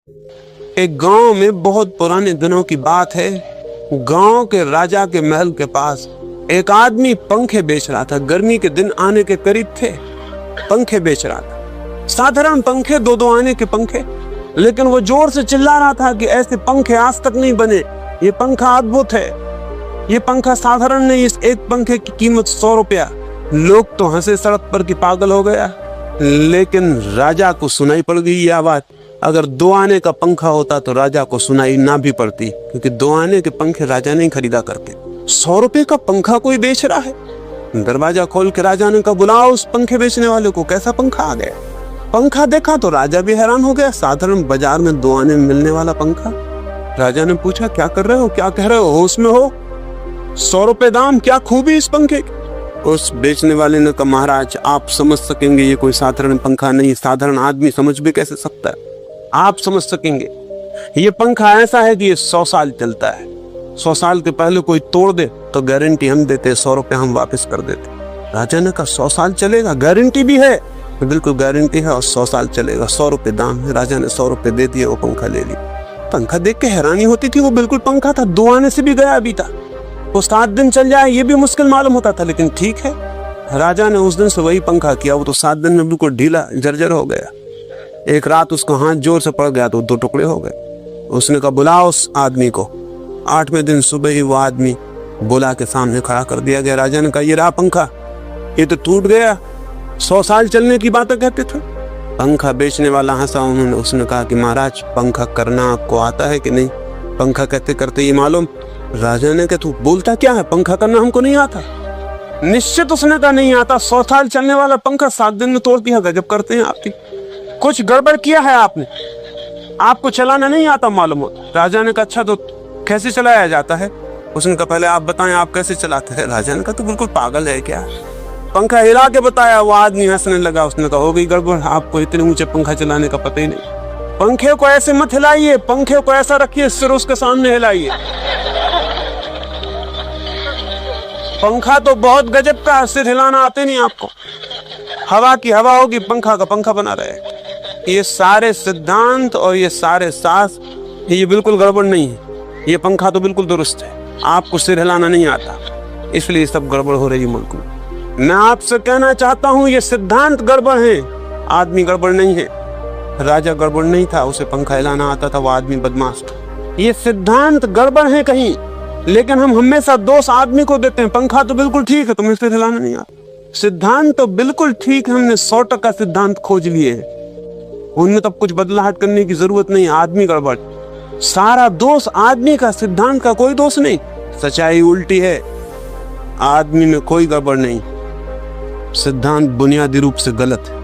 एक गांव में बहुत पुराने दिनों की बात है। गांव के राजा के महल के पास एक आदमी पंखे बेच रहा था। गर्मी के दिन आने के करीब थे, पंखे बेच रहा था। साधारण पंखे, दो आने के पंखे, लेकिन वो जोर से चिल्ला रहा था कि ऐसे पंखे आज तक नहीं बने, ये पंखा अद्भुत है, ये पंखा साधारण नहीं, इस एक पंखे की कीमत 100 रुपया। लोग तो हंसे सड़क पर कि पागल हो गया, लेकिन राजा को सुनाई पड़ गई यह बात। अगर 2 आने का पंखा होता तो राजा को सुनाई ना भी पड़ती, क्योंकि 2 आने के पंखे राजा नहीं खरीदा करते। 100 रुपए का पंखा कोई बेच रहा है। दरवाजा खोल के राजा ने कहा, बुलाओ उस पंखे बेचने वाले को, कैसा पंखा आ गया। पंखा देखा तो राजा भी हैरान हो गया, साधारण बाजार में 2 आने में मिलने वाला पंखा। राजा ने पूछा, क्या कर रहे हो, क्या कह रहे हो, होश में हो? 100 रुपए दाम, क्या खूबी इस पंखे की? उस बेचने वाले ने कहा, महाराज आप समझ सकेंगे, ये कोई साधारण पंखा नहीं, साधारण आदमी समझ भी कैसे सकता है, आप समझ सकेंगे। ये पंखा ऐसा है कि ये 100 साल चलता है। 100 साल के पहले कोई तोड़ दे तो गारंटी हम देते, 100 रुपए हम वापस कर देते। राजा ने कहा, 100 साल चलेगा, गारंटी भी है? बिल्कुल गारंटी है और 100 साल चलेगा, 100 रुपए दाम है। राजा ने 100 रुपए दे दिए, वो पंखा ले लिया। पंखा देख के हैरानी होती थी, वो बिल्कुल पंखा था, 2 आने से भी गया अभी था। वो 7 दिन चल जाए ये भी मुश्किल मालूम होता था, लेकिन ठीक है। राजा ने उस दिन से वही पंखा किया, वो तो 7 दिन में बिल्कुल ढीला जर्जर हो गया। एक रात उसको हाथ जोर से पड़ गया तो 2 टुकड़े हो गए। उसने कहा, बुलाओ उस आदमी को। 8वें दिन सुबह ही वो आदमी बुला के सामने खड़ा कर दिया गया। राजा ने कहा, ये रहा पंखा, ये तो टूट गया, 100 साल चलने की बातें कहते थे। पंखा बेचने वाला हंसा। उसने कहा कि महाराज पंखा करना आपको आता है कि नहीं? पंखा कहते करते ये मालूम। राजा ने कहा, तू बोलता क्या है, पंखा करना हमको नहीं आता। निश्चित उसने कहा नहीं आता, 100 साल चलने वाला पंखा 7 दिन में तोड़ दिया, गजब करते हैं आप। कुछ गड़बड़ किया है आपने, आपको चलाना नहीं आता मालूम होता। राजा ने कहा, अच्छा तो कैसे चलाया जाता है? उसने कहा, पहले आप बताएं आप कैसे चलाते हैं। राजा ने कहा, तू बिल्कुल पागल है क्या? पंखा हिला के बताया। वो आदमी हंसने लगा। उसने कहा, हो गई गड़बड़, आपको इतने ऊंचे पंखा चलाने का पता ही नहीं। पंखे को ऐसे मत हिलाइए, पंखे को ऐसा रखिए, सिर उसके सामने हिलाइए। पंखा तो बहुत गजब का है, सिर हिलाना आते नहीं आपको। हवा की हवा होगी, पंखा का पंखा बना रहे। ये सारे सिद्धांत और ये सारे सास, ये बिल्कुल गड़बड़ नहीं है। ये पंखा तो बिल्कुल दुरुस्त है, आपको सिर हिलाना नहीं आता, इसलिए सब गड़बड़ हो रही है मुल्क में। मैं आपसे कहना चाहता हूँ, ये सिद्धांत गड़बड़ है, आदमी गड़बड़ नहीं है। राजा गड़बड़ नहीं था, उसे पंखा हिलाना आता था, वो आदमी बदमाश था। ये सिद्धांत गड़बड़ है कहीं, लेकिन हम हमेशा दोष आदमी को देते हैं। पंखा तो बिल्कुल ठीक है, तुम्हें सिर हिलाना नहीं आता। सिद्धांत तो बिल्कुल ठीक है, हमने 100% सिद्धांत खोज लिए हैं, उनमें तब कुछ बदलाव करने की जरूरत नहीं। आदमी गड़बड़, सारा दोष आदमी का, सिद्धांत का कोई दोष नहीं। सच्चाई उल्टी है, आदमी में कोई गड़बड़ नहीं, सिद्धांत बुनियादी रूप से गलत है।